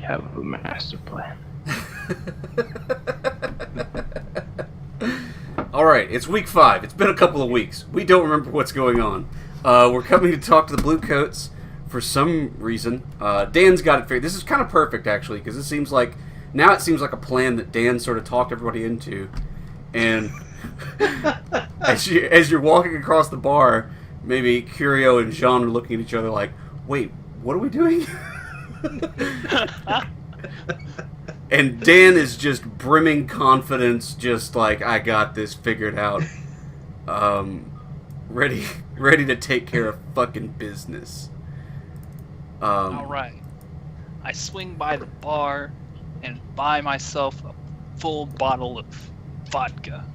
have a master plan. Alright, it's week 5. It's been a couple of weeks. We don't remember what's going on. We're coming to talk to the Bluecoats for some reason. Dan's got it figured. This is kind of perfect, actually, because it seems like a plan that Dan sort of talked everybody into. And as you're walking across the bar, maybe Curio and Jean are looking at each other like, wait, what are we doing? And Dan is just brimming confidence, just like, I got this figured out. Ready to take care of fucking business. Alright. I swing by the bar and buy myself a full bottle of vodka.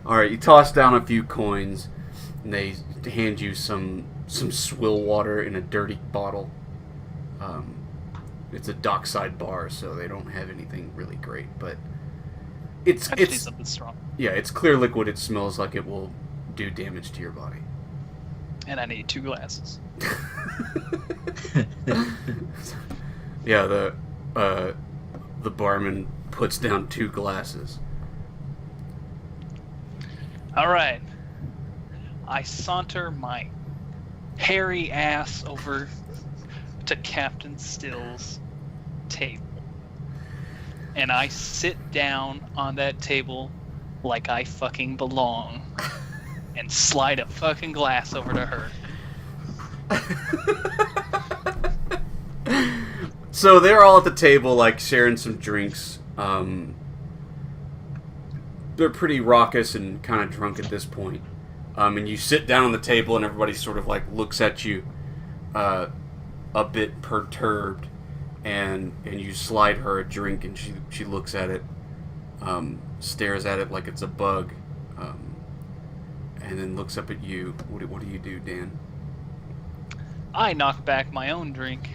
Alright, you toss down a few coins, and they hand you some swill water in a dirty bottle. It's a dockside bar, so they don't have anything really great, but it's something strong. Yeah, it's clear liquid. It smells like it will do damage to your body. And I need 2 glasses. Yeah, the barman puts down 2 glasses. Alright. I saunter my hairy ass over to Captain Still's table. And I sit down on that table like I fucking belong. And slide a fucking glass over to her. So they're all at the table, like, sharing some drinks. They're pretty raucous and kind of drunk at this point. And you sit down on the table and everybody sort of, like, looks at you a bit perturbed. And you slide her a drink and she looks at it, stares at it like it's a bug, and then looks up at you. What do you do, Dan? I knock back my own drink.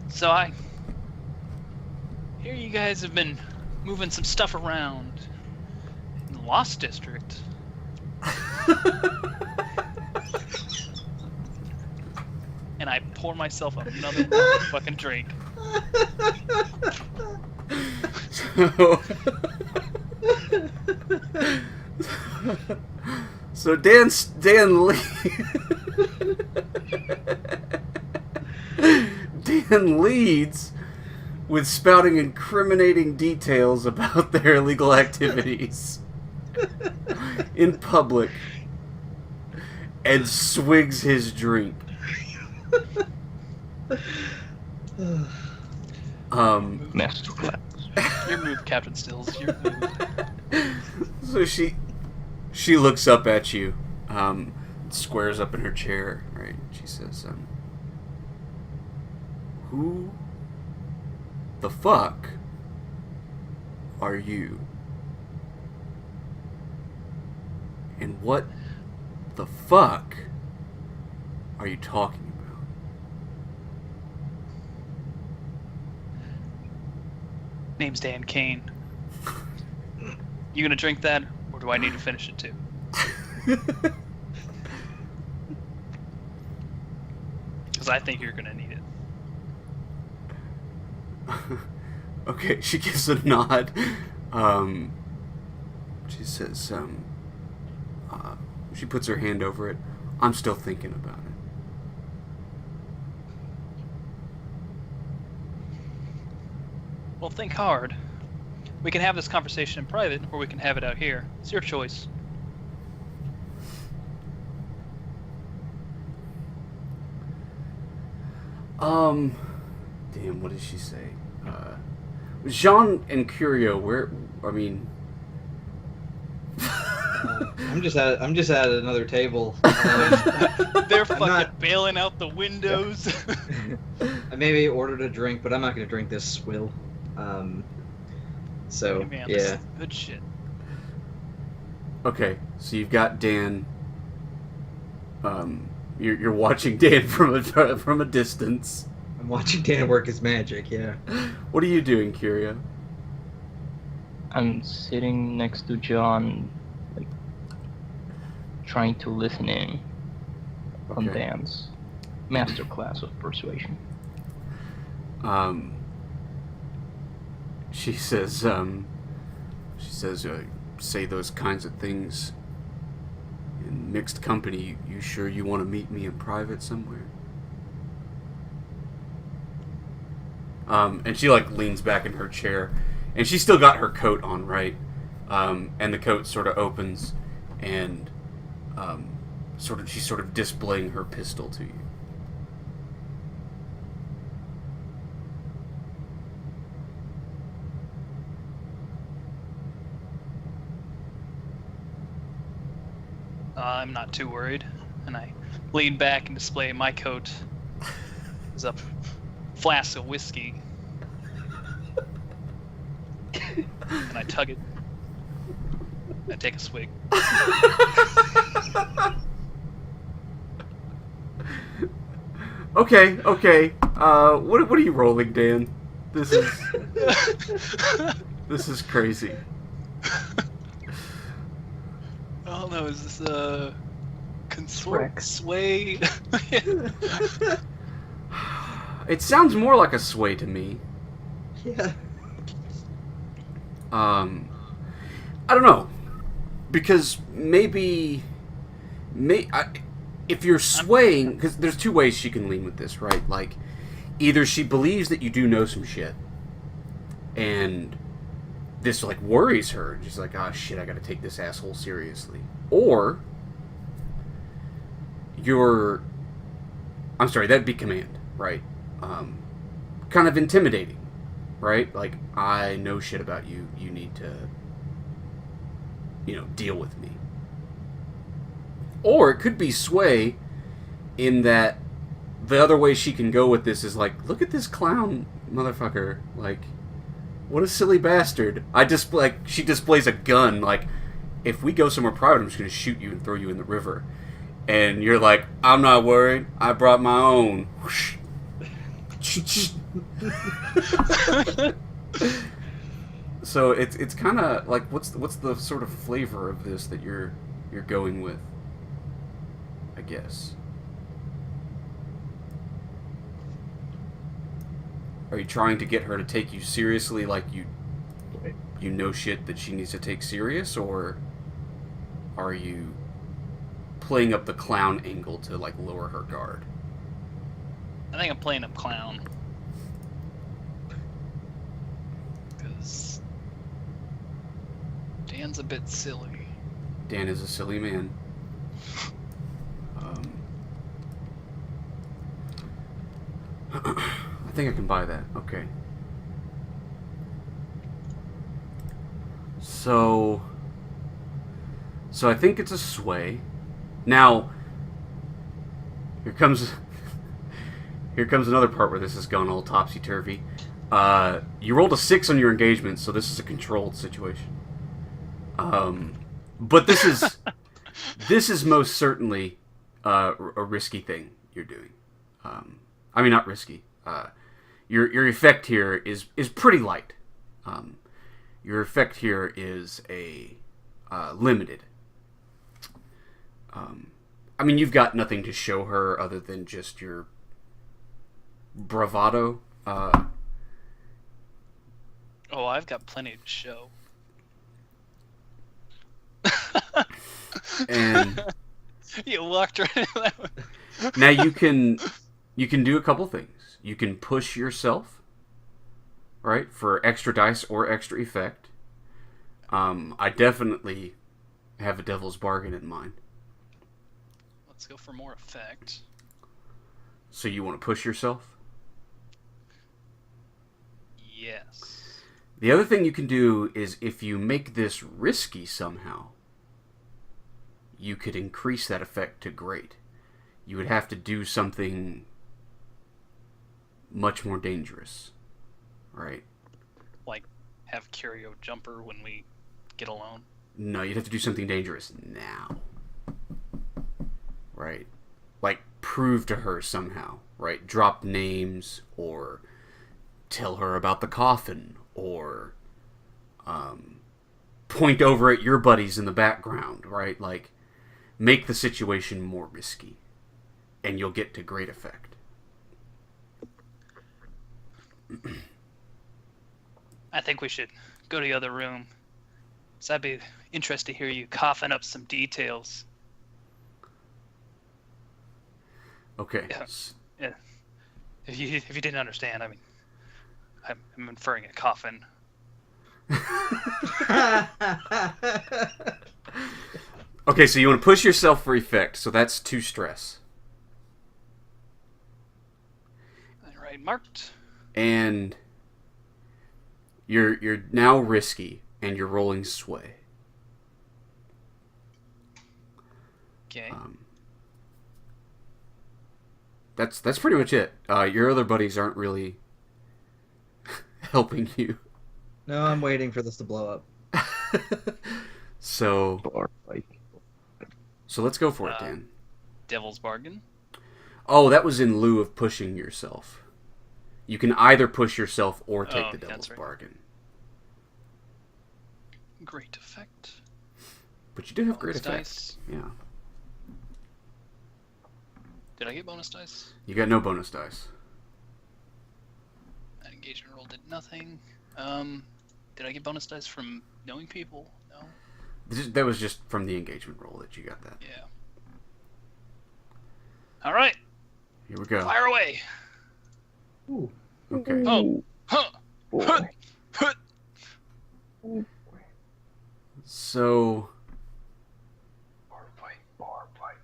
So I hear you guys have been moving some stuff around in the Lost District. And I pour myself another fucking drink. So Dan leads with spouting incriminating details about their illegal activities in public and swigs his drink. Masterclass. Your move, Captain Stills. Your move. So she looks up at you, squares up in her chair, right? She says, "Who the fuck are you? And what the fuck are you talking about?" Name's Dan Kane. You gonna drink that, or do I need to finish it too? Because I think you're gonna need it. Okay, she gives a nod. She says, she puts her hand over it. "I'm still thinking about it." Well, think hard. We can have this conversation in private, or we can have it out here. It's your choice. Damn, what did she say? Jean and Curio, I'm just at another table. They're fucking bailing out the windows. I maybe ordered a drink, but I'm not going to drink this swill. So, Hey, man, this yeah. is good shit. Okay, so you've got Dan. You're watching Dan from a distance. I'm watching Dan work his magic, yeah. What are you doing, Curio? I'm sitting next to John, like, trying to listen in. from Okay. Dan's masterclass of persuasion. She says, say those kinds of things in mixed company. You sure you want to meet me in private somewhere? And she like leans back in her chair, and she's still got her coat on, right? And the coat sort of opens, and she's sort of displaying her pistol to you. I'm not too worried, and I lean back and display my coat. There's a flask of whiskey, and I tug it. I take a swig. Okay. What are you rolling, Dan? This is crazy. Oh no, is this a Rex. sway? It sounds more like a sway to me. Yeah. I don't know, because maybe if you're swaying, because there's two ways she can lean with this, right? Like, either she believes that you do know some shit, and this like worries her. She's like, "Ah, shit, I got to take this asshole seriously," or that'd be command, right? Kind of intimidating, right? Like, I know shit about you. You need to, deal with me. Or it could be sway, in that the other way she can go with this is like, look at this clown motherfucker. Like, what a silly bastard. She displays a gun. Like, if we go somewhere private, I'm just going to shoot you and throw you in the river. And you're like, I'm not worried. I brought my own. So it's kind of like, what's the sort of flavor of this that you're going with, I guess? Are you trying to get her to take you seriously, like you know shit that she needs to take serious, or are you playing up the clown angle to like lower her guard? I think I'm playing up clown. Because Dan's a bit silly. Dan is a silly man. I think I can buy that. Okay. So I think it's a sway. Now, here comes another part where this has gone all topsy-turvy. You rolled a 6 on your engagement, so this is a controlled situation. But this is most certainly a risky thing you're doing. I mean, not risky. Your effect here is pretty light. Your effect here is a limited. I mean, you've got nothing to show her other than just your bravado. Oh, I've got plenty to show. And You walked right into that one. now you can do a couple things. You can push yourself, right, for extra dice or extra effect. I definitely have a devil's bargain in mind. Let's go for more effect. So you want to push yourself? Yes. The other thing you can do is, if you make this risky somehow, you could increase that effect to great. You would have to do something much more dangerous, right? Like, have Curio jumper when we get alone. No, you'd have to do something dangerous now. Right? Like, prove to her somehow, right? Drop names, or tell her about the coffin, or point over at your buddies in the background, right? Like, make the situation more risky. and you'll get to great effect. I think we should go to the other room. So I'd be interested to hear you coughing up some details. Okay. Yeah. Yeah. If you didn't understand, I mean, I'm inferring a coffin. Okay, so you want to push yourself for effect, so that's 2 stress. All right, marked. And you're now risky, and you're rolling sway. Okay. That's pretty much it. Your other buddies aren't really helping you. No, I'm waiting for this to blow up. So let's go for it, Dan. Devil's bargain. Oh, that was in lieu of pushing yourself. You can either push yourself or take the devil's bargain. Great effect. But you do have great Bonus effect. dice. Yeah. Did I get bonus dice? You got no bonus dice. That engagement roll did nothing. Did I get bonus dice from knowing people? No. That was just from the engagement roll that you got that. Yeah. All right. Here we go. Fire away. Ooh. Okay. Oh. Huh. Huh. Huh. So Bar fight, bar fight.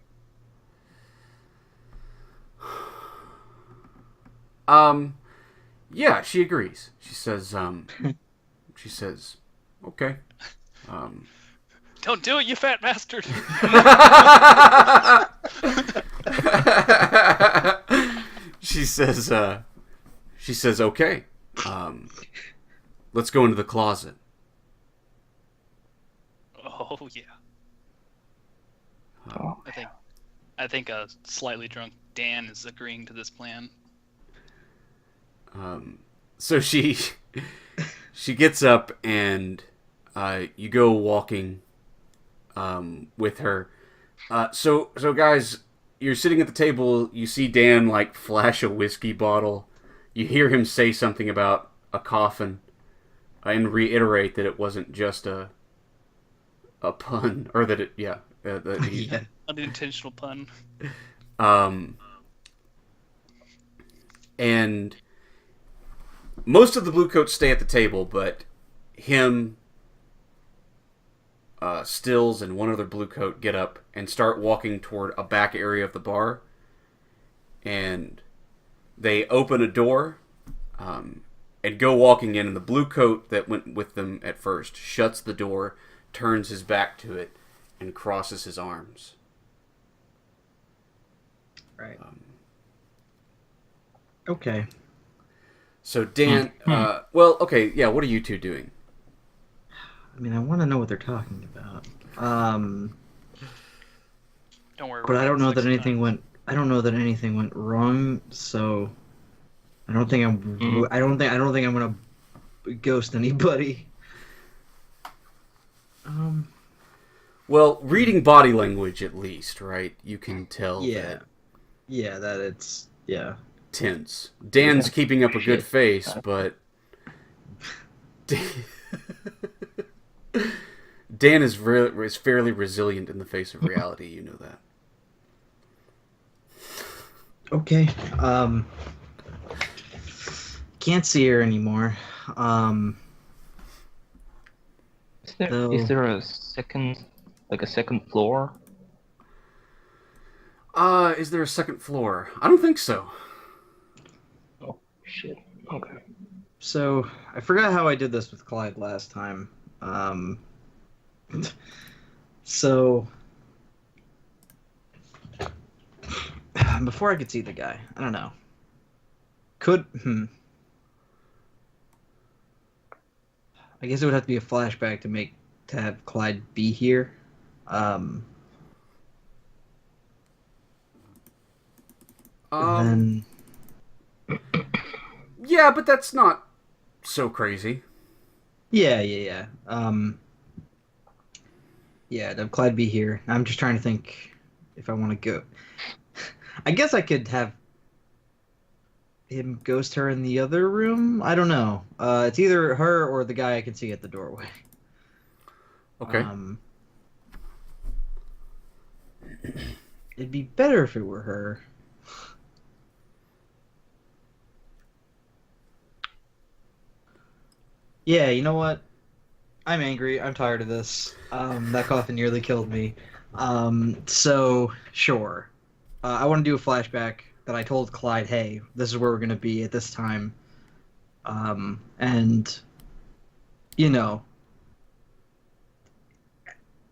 Yeah, she agrees. She says, okay. Don't do it, you fat bastard. She says, okay. Let's go into the closet. Oh yeah. Oh, I think a slightly drunk Dan is agreeing to this plan. So she gets up and you go walking with her. So guys, you're sitting at the table. You see Dan like flash a whiskey bottle. You hear him say something about a coffin, and reiterate that it wasn't just a pun, or that it Yeah. Unintentional pun. And most of the Bluecoats stay at the table, but him, Stills, and one other Bluecoat get up and start walking toward a back area of the bar. And they open a door and go walking in, and the Bluecoat that went with them at first shuts the door, turns his back to it, and crosses his arms. Right. Okay. So Dan, well, okay, yeah. What are you two doing? I mean, I want to know what they're talking about. Don't worry. But I don't know that anything went. I don't know that anything went wrong. So I don't think I'm. I don't think I'm gonna ghost anybody. Well, reading body language at least, right? You can tell that Yeah, that it's tense. Dan's keeping up a good face, but Dan is fairly resilient in the face of reality. You know that. Okay. Can't see her anymore. Is there a second floor? Is there a second floor? I don't think so. Oh shit. Okay. So I forgot how I did this with Clyde last time. So before I could see the guy, I don't know. I guess it would have to be a flashback to have Clyde be here. Then yeah, but that's not so crazy. yeah. Yeah, to have Clyde be here. I'm just trying to think if I want to go. I guess I could have him ghost her in the other room. I don't know. It's either her or the guy I can see at the doorway. Okay. It'd be better if it were her. Yeah, you know what? I'm angry. I'm tired of this. That coffin nearly killed me. So sure. I want to do a flashback that I told Clyde, hey, this is where we're gonna be at this time. And you know,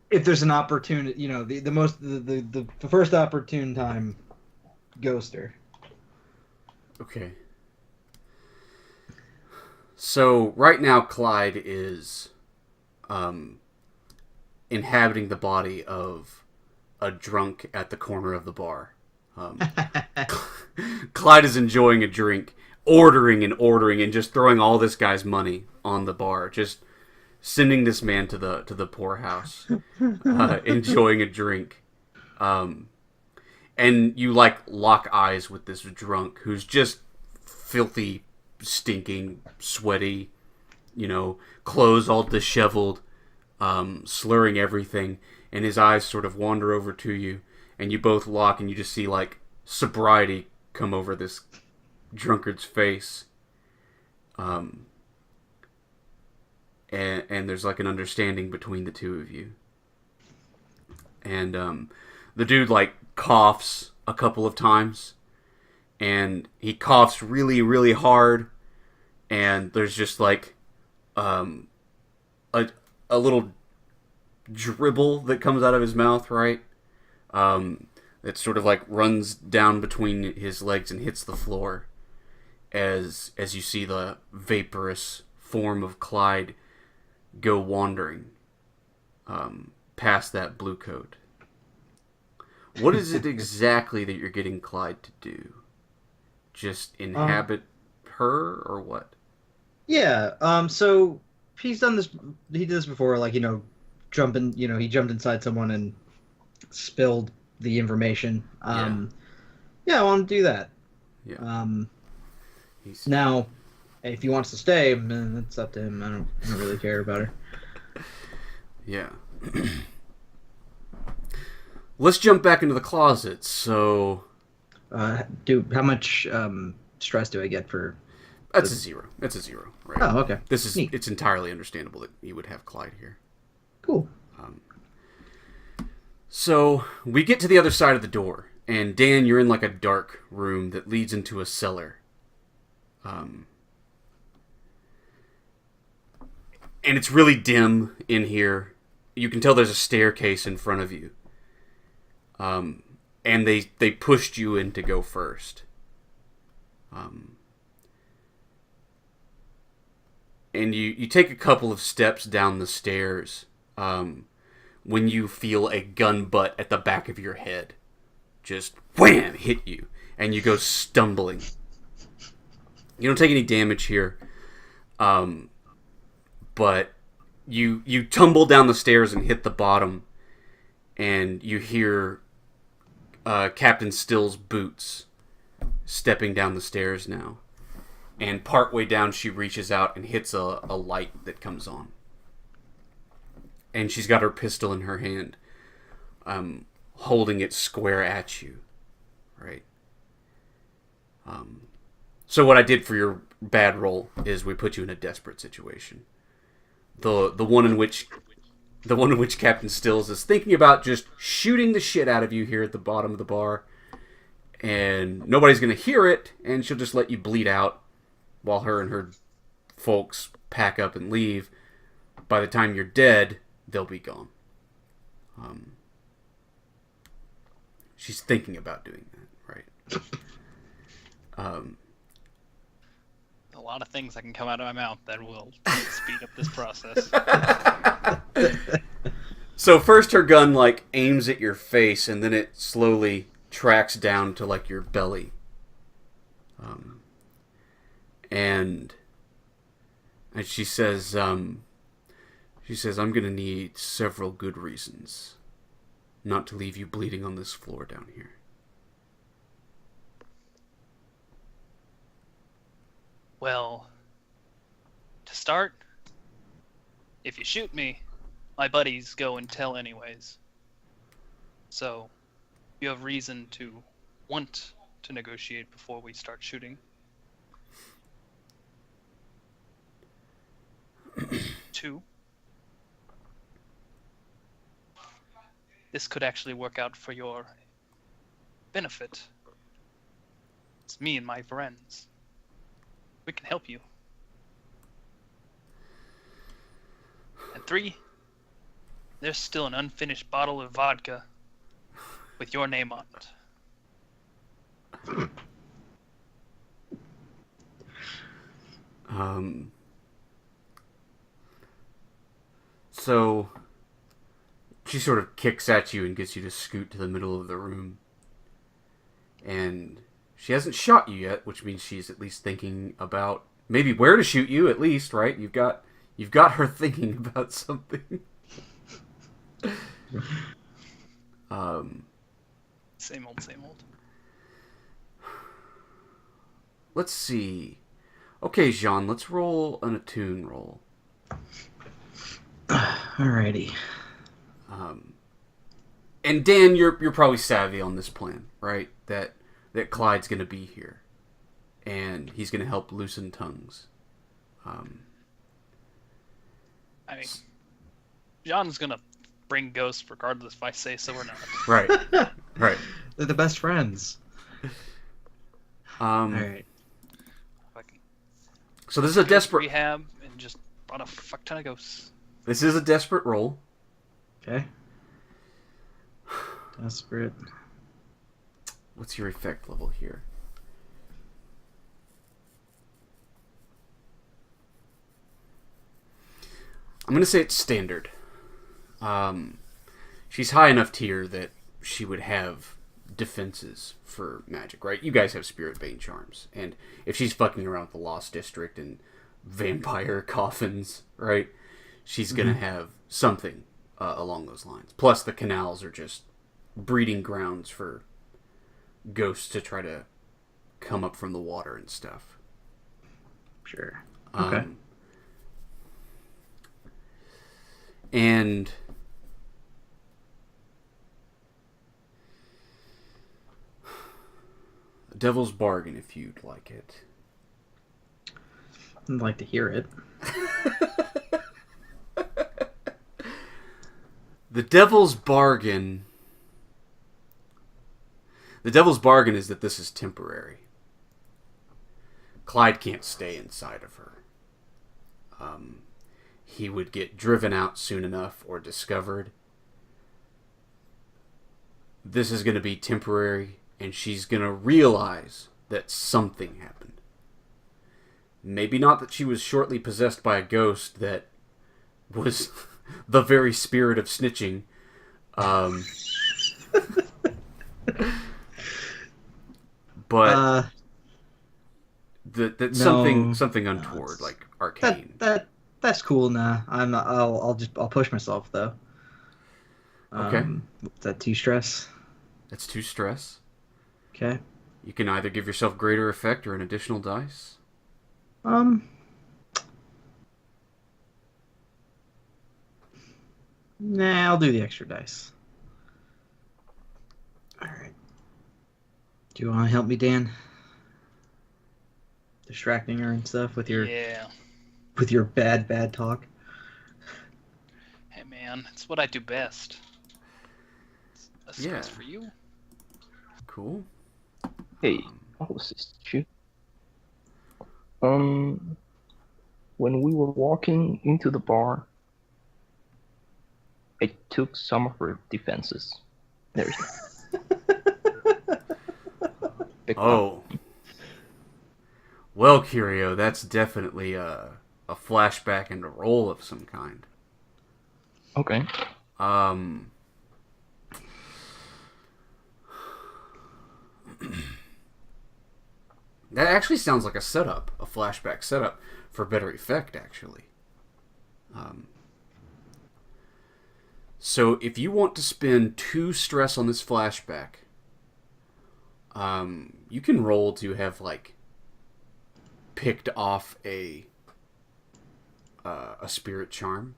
if there's an opportunity, the first opportune time, ghost her. Okay. So right now, Clyde is inhabiting the body of a drunk at the corner of the bar. Clyde is enjoying a drink, ordering and just throwing all this guy's money on the bar, just sending this man to the poorhouse, enjoying a drink. And you lock eyes with this drunk who's just filthy, stinking, sweaty, clothes all disheveled, slurring everything, and his eyes sort of wander over to you, and you both lock, and you just see sobriety come over this drunkard's face, and there's an understanding between the two of you, and the dude coughs a couple of times, and he coughs really, really hard, and there's just a little dribble that comes out of his mouth, right? It sort of runs down between his legs and hits the floor as you see the vaporous form of Clyde go wandering past that blue coat. What is it exactly that you're getting Clyde to do? Just inhabit her, or what? Yeah. So he's done this. He did this before. Jumping. He jumped inside someone and spilled the information. Yeah, I want to do that. Yeah. Now, if he wants to stay, it's up to him. I don't really care about her. Yeah. Let's jump back into the closet. So, how much stress do I get for? That's a zero. That's a zero, right? Oh, okay. It's entirely understandable that you would have Clyde here. Cool. So we get to the other side of the door, and Dan, you're in a dark room that leads into a cellar. And it's really dim in here. You can tell there's a staircase in front of you. And they pushed you in to go first. And you take a couple of steps down the stairs when you feel a gun butt at the back of your head just wham hit you, and you go stumbling. You don't take any damage here, but you tumble down the stairs and hit the bottom, and you hear Captain Still's boots stepping down the stairs now. And partway down, she reaches out and hits a light that comes on. And she's got her pistol in her hand, holding it square at you, right? So what I did for your bad roll is we put you in a desperate situation. The one in which Captain Stills is thinking about just shooting the shit out of you here at the bottom of the bar, and nobody's gonna hear it, and she'll just let you bleed out while her and her folks pack up and leave. By the time you're dead, they'll be gone. She's thinking about doing that, right? A lot of things that can come out of my mouth that will speed up this process. So first her gun aims at your face, and then it slowly tracks down to your belly. And she says, I'm gonna need several good reasons not to leave you bleeding on this floor down here. Well, to start, if you shoot me, my buddies go and tell anyways. So, you have reason to want to negotiate before we start shooting. 2, this could actually work out for your benefit. It's me and my friends. We can help you. And 3, there's still an unfinished bottle of vodka with your name on it. So she sort of kicks at you and gets you to scoot to the middle of the room. And she hasn't shot you yet, which means she's at least thinking about maybe where to shoot you, at least, right? You've got her thinking about something. Same old, same old. Let's see. Okay, Jean, let's roll an attune roll. Alrighty. And Dan, you're probably savvy on this plan, right? That Clyde's going to be here, and he's going to help loosen tongues. I mean, John's gonna bring ghosts regardless if I say so or not. Right, right. They're the best friends. Alright. So this is a desperate rehab and just brought a fuck ton of ghosts. This is a desperate roll. Okay. Desperate. What's your effect level here? I'm going to say it's standard. She's high enough tier that she would have defenses for magic, right? You guys have Spirit Bane charms. And if she's fucking around with the Lost District and vampire coffins, right? She's going to have something along those lines. Plus the canals are just breeding grounds for ghosts to try to come up from the water and stuff. Sure. Okay. And a Devil's Bargain, if you'd like it. I'd like to hear it. The Devil's Bargain. The Devil's Bargain is that this is temporary. Clyde can't stay inside of her. He would get driven out soon enough or discovered. This is going to be temporary, and she's going to realize that something happened. Maybe not that she was shortly possessed by a ghost that was the very spirit of snitching. But that something untoward, like arcane. That's cool. Nah, I'm not. I'll push myself though. Okay. Is that 2 stress? That's 2 stress. Okay. You can either give yourself greater effect or an additional dice. Nah, I'll do the extra dice. Alright. Do you want to help me, Dan? Distracting her and stuff with your bad talk. Hey man, it's what I do best. That's Yeah. for you. Cool. Hey, I'll assist you. When we were walking into the bar, I took some of her defenses. There's Oh. Well, Curio, that's definitely a flashback and a roll of some kind. Okay. That actually sounds like a setup, a flashback setup for better effect, actually. So if you want to spend 2 stress on this flashback, you can roll to have, like, picked off a spirit charm.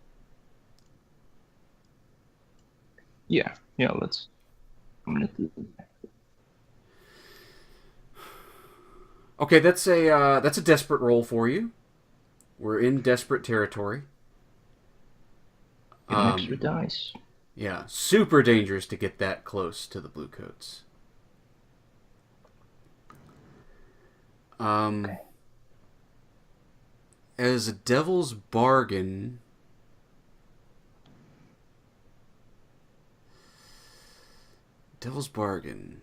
Yeah, let's. I'm gonna do Okay, that's a desperate roll for you. We're in desperate territory. get an extra dice. Yeah, super dangerous to get that close to the Bluecoats. Okay. As a devil's bargain. Devil's bargain.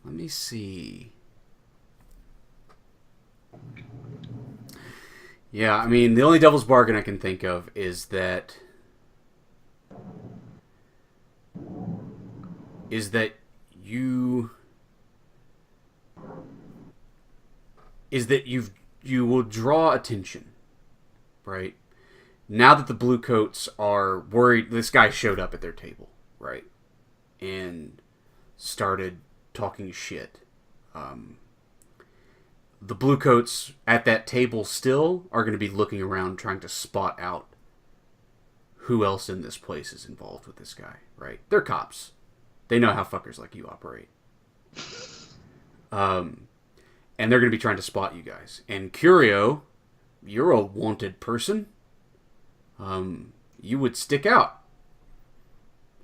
Let me see. Yeah, I mean, the only devil's bargain I can think of is that you you will draw attention, right? Now that the Bluecoats are worried, this guy showed up at their table, right? And started talking shit. The Bluecoats at that table still are going to be looking around trying to spot out who else in this place is involved with this guy, right? They're cops. They know how fuckers like you operate. And they're going to be trying to spot you guys. And Curio, you're a wanted person. You would stick out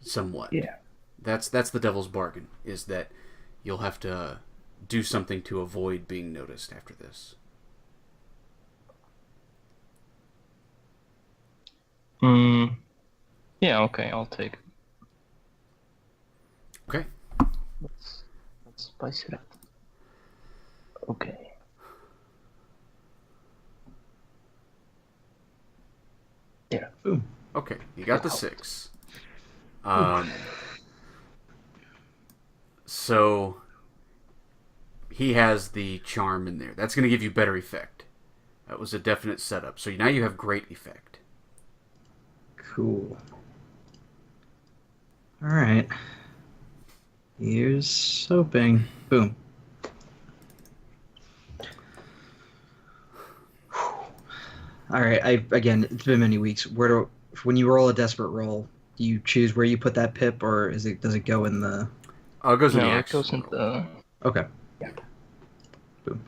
somewhat. Yeah. That's the devil's bargain, is that you'll have to do something to avoid being noticed after this. Yeah, okay, I'll take it. Okay. Let's spice it up. Okay. Yeah. Boom. Okay, you got the 6. So he has the charm in there. That's going to give you better effect. That was a definite setup. So now you have great effect. Cool. All right. Here's hoping. Boom. All right. Again, it's been many weeks. When you roll a desperate roll, do you choose where you put that pip, or does it go in the? Oh, it goes in the No, it action goes into the. Okay. Yeah. Boom.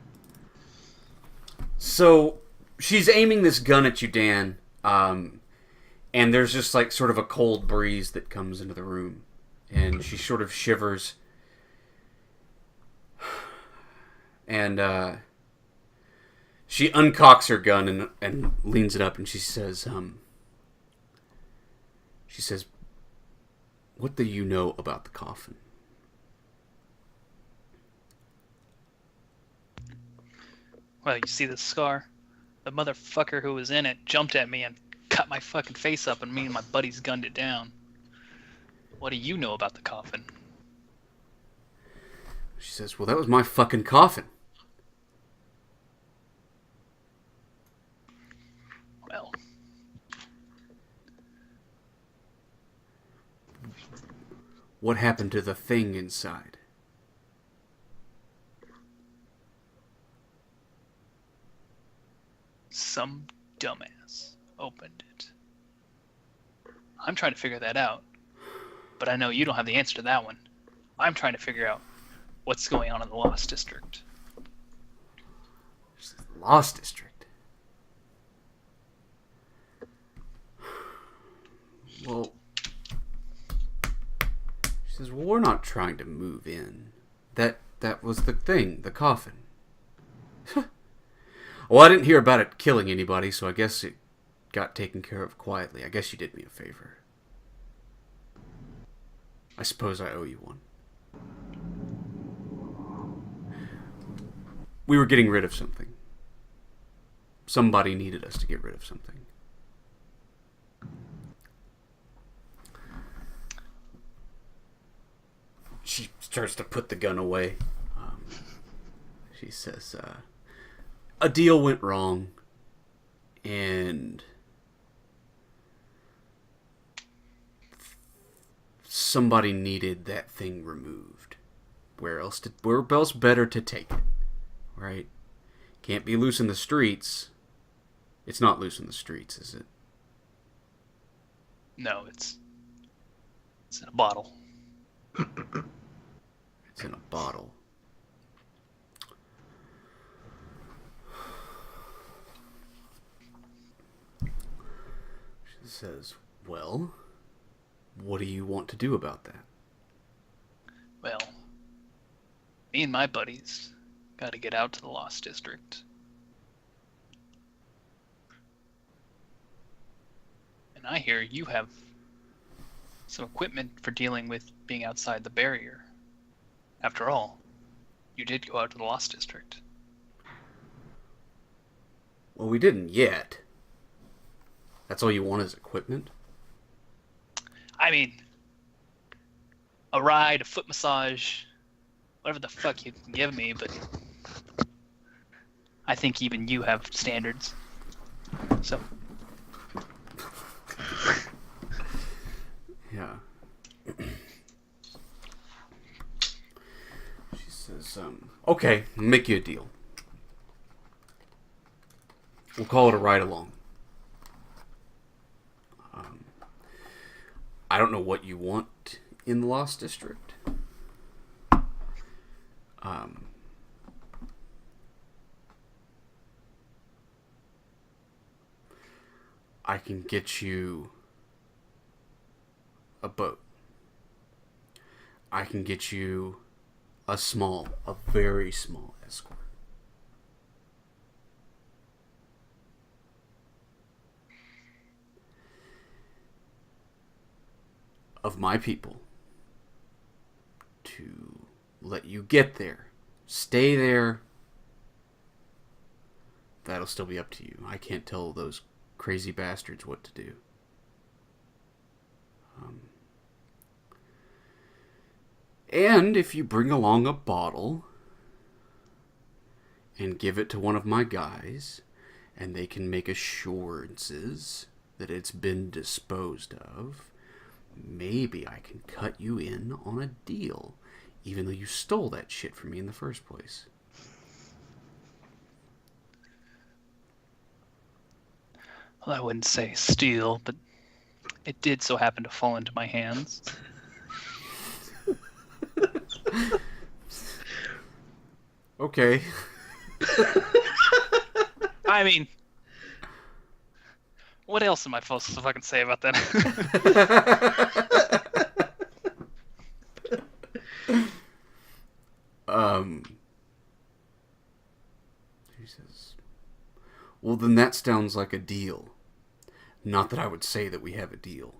So she's aiming this gun at you, Dan, and there's just like sort of a cold breeze that comes into the room, and she sort of shivers, and she uncocks her gun and leans it up, and she says, "What do you know about the coffin?" Well, you see the scar? The motherfucker who was in it jumped at me and cut my fucking face up, and me and my buddies gunned it down. What do you know about the coffin? She says, "Well, that was my fucking coffin." Well, What happened to the thing inside? some dumbass opened it. I'm trying to figure that out, but I know you don't have the answer to that one. I'm trying to figure out what's going on in the Lost District. Lost District. Well, she says, "Well, we're not trying to move in. That was the thing, the coffin." Well, I didn't hear about it killing anybody, so I guess it got taken care of quietly. I guess you did me a favor. I suppose I owe you one. We were getting rid of something. Somebody needed us to get rid of something. She starts to put the gun away. She says, a deal went wrong, and somebody needed that thing removed. Where else better to take it? Right? Can't be loose in the streets. It's not loose in the streets, is it? No, it's in a bottle. It's in a bottle. She says, well, what do you want to do about that? Well, me and my buddies got to get out to the Lost District. And I hear you have some equipment for dealing with being outside the barrier. After all, you did go out to the Lost District. Well, we didn't yet. That's all you want is equipment? I mean, a ride, a foot massage, whatever the fuck you can give me, but I think even you have standards. So. Yeah. She says, okay, I'll make you a deal. We'll call it a ride-along. I don't know what you want in the Lost District. I can get you a boat. I can get you a very small escort. Of my people to let you get there. Stay there. That'll still be up to you. I can't tell those crazy bastards what to do. And if you bring along a bottle and give it to one of my guys, and they can make assurances that it's been disposed of, maybe I can cut you in on a deal, even though you stole that shit from me in the first place. Well, I wouldn't say steal, but it did so happen to fall into my hands. Okay. I mean, what else am I supposed to fucking say about that? He says, well, then that sounds like a deal. Not that I would say that we have a deal.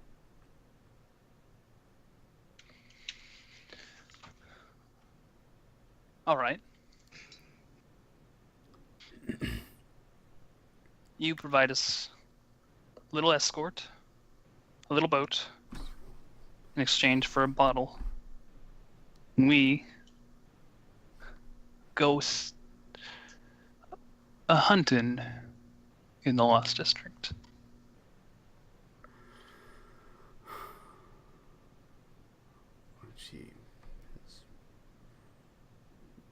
All right. You provide us a little escort, a little boat, in exchange for a bottle. We go a hunting in the Lost District.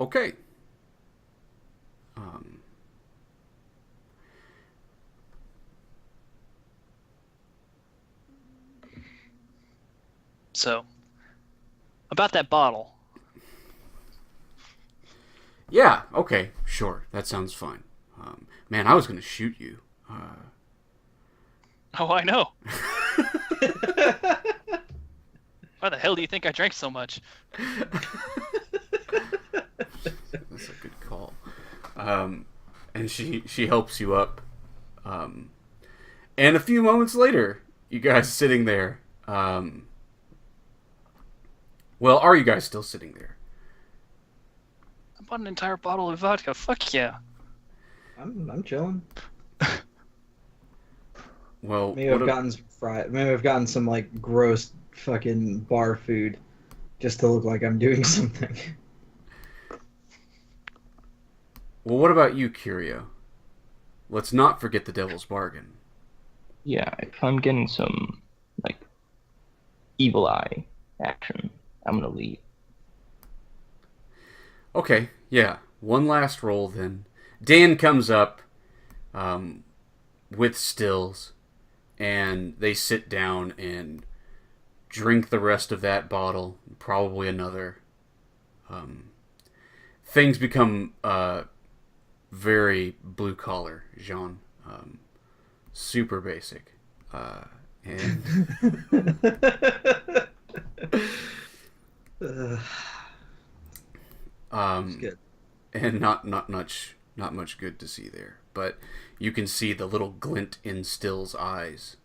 Okay. So, about that bottle. Yeah, okay, sure. That sounds fine. Man, I was going to shoot you. Oh, I know. Why the hell do you think I drank so much? That's a good call. And she helps you up. And a few moments later, you guys sitting there. Well, are you guys still sitting there? I bought an entire bottle of vodka. Fuck yeah. I'm chilling. Well, Maybe I've gotten some maybe I've gotten some like gross fucking bar food, just to look like I'm doing something. Well, what about you, Curio? Let's not forget the devil's bargain. Yeah, if I'm getting some, like, evil eye action, I'm gonna leave. Okay, yeah. One last roll then. Dan comes up with Stills, and they sit down and drink the rest of that bottle, probably another. Things become very blue collar, Jean. Super basic. And It's good. and not much good to see there. But you can see the little glint in Still's eyes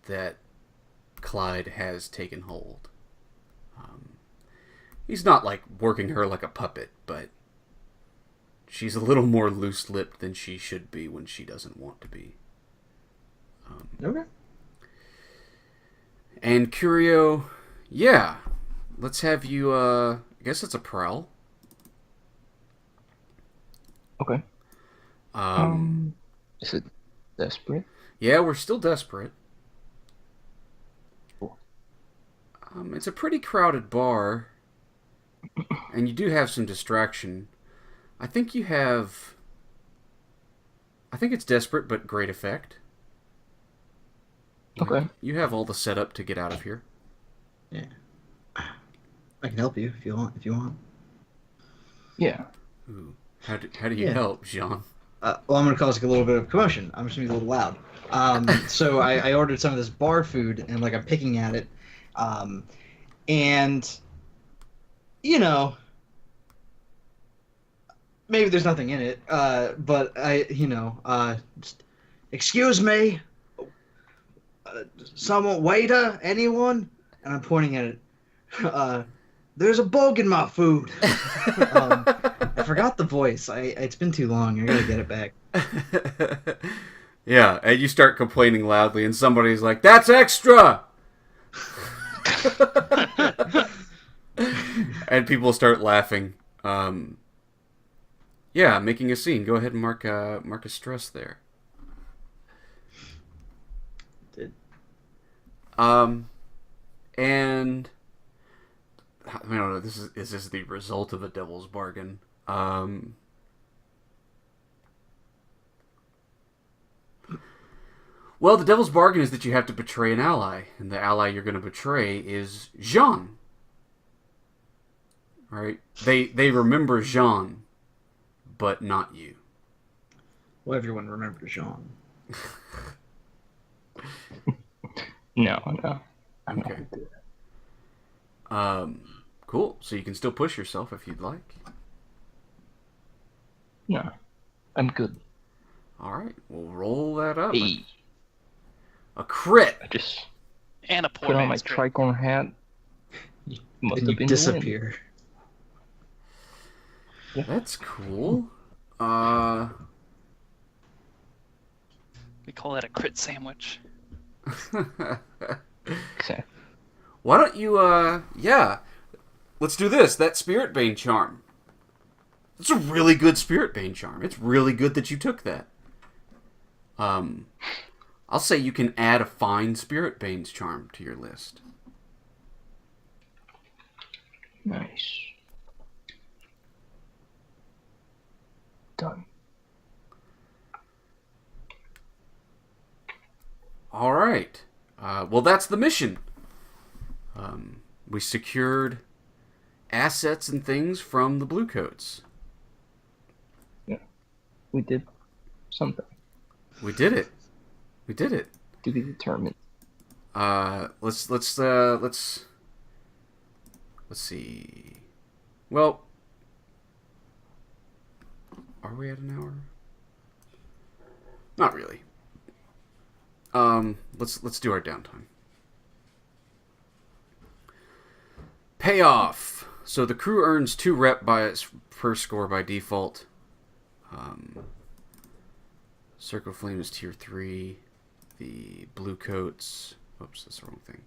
that Clyde has taken hold. He's not like working her like a puppet, but she's a little more loose-lipped than she should be when she doesn't want to be. Okay. And Curio, yeah, let's have you. I guess it's a prowl. Okay. Um, Is it desperate? yeah, we're still desperate. Cool. It's a pretty crowded bar, and you do have some distraction. I think you have. I think it's desperate, but great effect. Okay. You have all the setup to get out of here. Yeah. I can help you if you want. Yeah. Ooh. How do you Yeah. help, Jean? Well, I'm going to cause like a little bit of commotion. I'm just going to be a little loud. So I ordered some of this bar food, and like I'm picking at it, and you know, maybe there's nothing in it, but just, excuse me, someone, waiter, anyone, and I'm pointing at it. There's a bug in my food. I forgot the voice. It's been too long. I gotta get it back. Yeah, and you start complaining loudly, and somebody's like, "That's extra!" And people start laughing. Yeah, making a scene. Go ahead and mark a stress there. Did. And I don't know. Is this the result of a devil's bargain? Well, the devil's bargain is that you have to betray an ally, and the ally you're going to betray is Jean. Right? They remember Jean, but not you. Well, everyone remembered Jean. No. I'm Okay. not gonna do that. Cool. So you can still push yourself if you'd like. No. I'm good. All right, we'll roll that up. Hey, A crit. I just And a poor put on my man's drink. tricorn hat. Must Then have you been disappear. That's cool. We call that a crit sandwich. Exactly. Why don't you, yeah. Let's do this. That Spirit Bane charm. That's a really good Spirit Bane charm. It's really good that you took that. I'll say you can add a fine Spirit Bane's charm to your list. Nice. Done. All right. Well, that's the mission. We secured assets and things from the Bluecoats. We did something We did it. We did it. to be determined. Let's see. Well, are we at an hour? Not really. Let's do our downtime. Payoff. So the crew earns 2 rep per score by default. Circle Flame is tier 3. The Bluecoats. Oops, that's the wrong thing.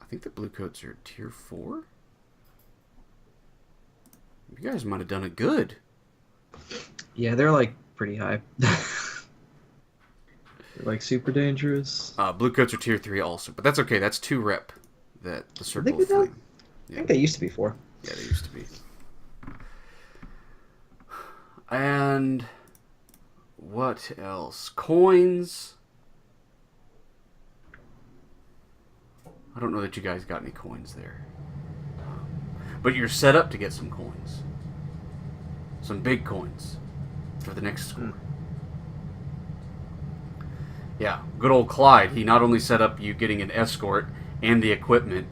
I think the Bluecoats are tier 4. You guys might have done it good. Yeah, they're like pretty high. Like super dangerous. Bluecoats are tier 3 also, but that's okay. That's 2 rep. That the circle of they don't- flame. I think they used to be 4. Yeah, they used to be. And what else? Coins. I don't know that you guys got any coins there. But you're set up to get some coins. Some big coins for the next score. Yeah, good old Clyde. He not only set up you getting an escort and the equipment,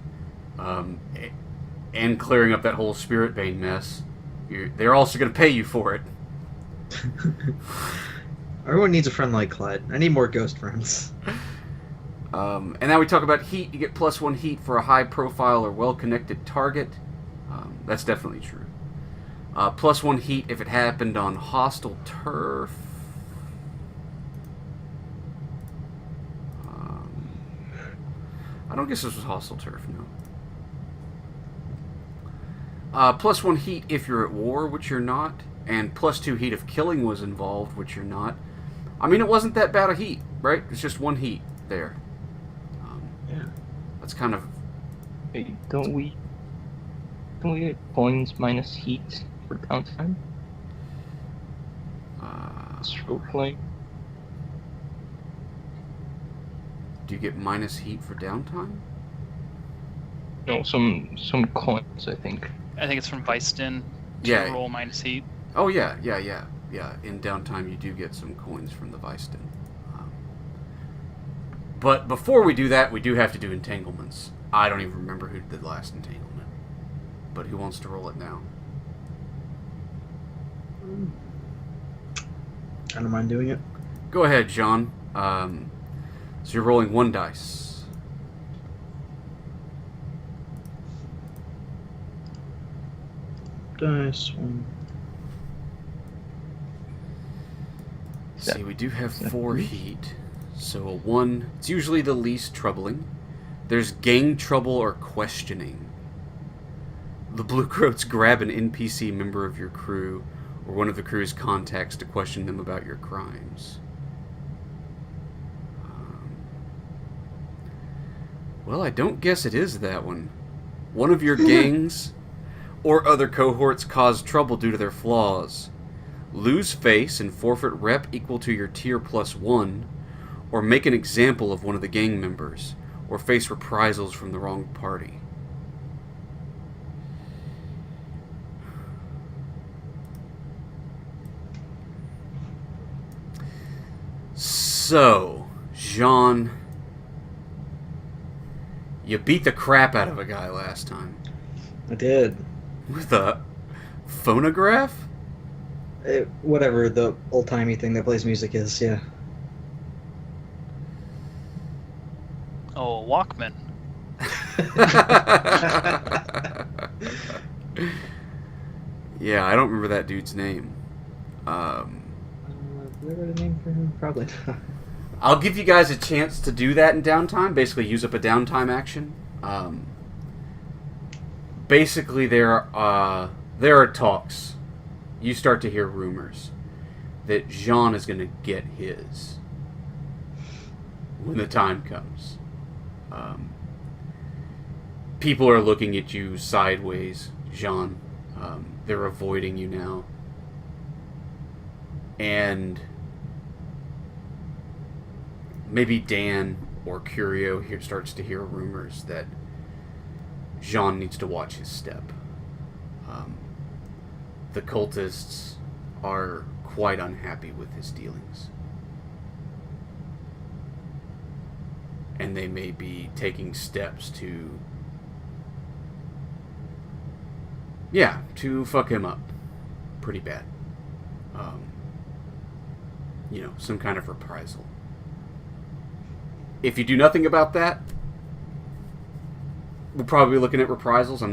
and clearing up that whole Spirit Bane mess. They're also going to pay you for it. Everyone needs a friend like Clyde. I need more ghost friends. And now we talk about heat. You get +1 heat for a high-profile or well-connected target. That's definitely true. +1 heat if it happened on hostile turf. I don't guess this was hostile turf, no. +1 heat if you're at war, which you're not. And +2 heat if killing was involved, which you're not. I mean, it wasn't that bad a heat, right? It's just 1 heat there. Yeah. That's kind of... Hey, don't we get coins minus heat for downtime? Stroke flame. Do you get minus heat for downtime? No, some coins, I think. I think it's from Weiston to Yeah. roll minus heat. Oh, yeah. In downtime, you do get some coins from the Weiston. But before we do that, we do have to do entanglements. I don't even remember who did the last entanglement. But who wants to roll it now? I don't mind doing it. Go ahead, John. So you're rolling 1 dice. Dice 1. See, we do have 4 heat. So a 1, it's usually the least troubling. There's gang trouble or questioning. The Bluecoats grab an NPC member of your crew or one of the crew's contacts to question them about your crimes. Well, I don't guess it is that one. One of your gangs or other cohorts cause trouble due to their flaws. Lose face and forfeit rep equal to your tier +1, or make an example of one of the gang members, or face reprisals from the wrong party. So, Jean, you beat the crap out of a guy last time. I did. With a phonograph? Whatever the old-timey thing that plays music is, yeah. Oh, Walkman. Yeah, I don't remember that dude's name. Did I write a name for him? Probably not. I'll give you guys a chance to do that in downtime. Basically, use up a downtime action. Basically, there are talks. You start to hear rumors that Jean is going to get his when the time comes. People are looking at you sideways, Jean. They're avoiding you now. And maybe Dan or Curio here starts to hear rumors that Jean needs to watch his step. The cultists are quite unhappy with his dealings. And they may be taking steps to fuck him up pretty bad. Some kind of reprisal. If you do nothing about that, we're probably looking at reprisals. I'm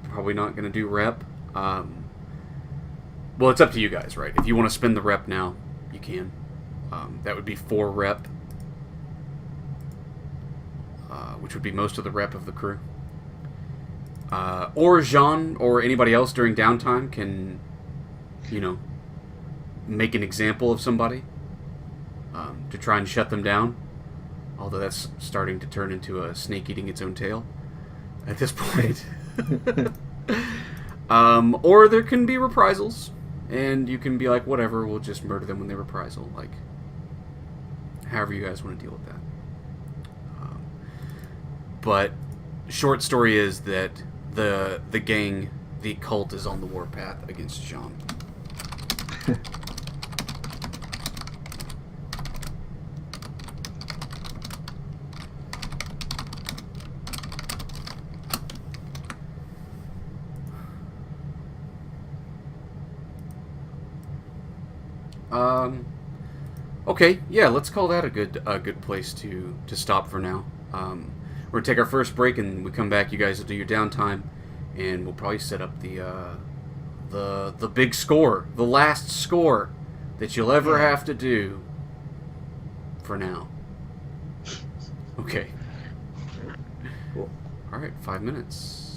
probably not going to do rep. Well, it's up to you guys, right? If you want to spend the rep now, you can. That would be 4 rep, which would be most of the rep of the crew. Or Jean or anybody else during downtime can, make an example of somebody. to try and shut them down. Although that's starting to turn into a snake eating its own tail at this point. Or there can be reprisals, and you can be like, whatever, we'll just murder them when they reprisal. Like, however you guys want to deal with that. But short story is that the gang, the cult, is on the warpath against Jean. Okay, yeah, let's call that a good place to stop for now. We're gonna take our first break, and when we come back, you guys will do your downtime, and we'll probably set up the big score, the last score that you'll ever have to do. For now. Okay. Cool. All right, 5 minutes.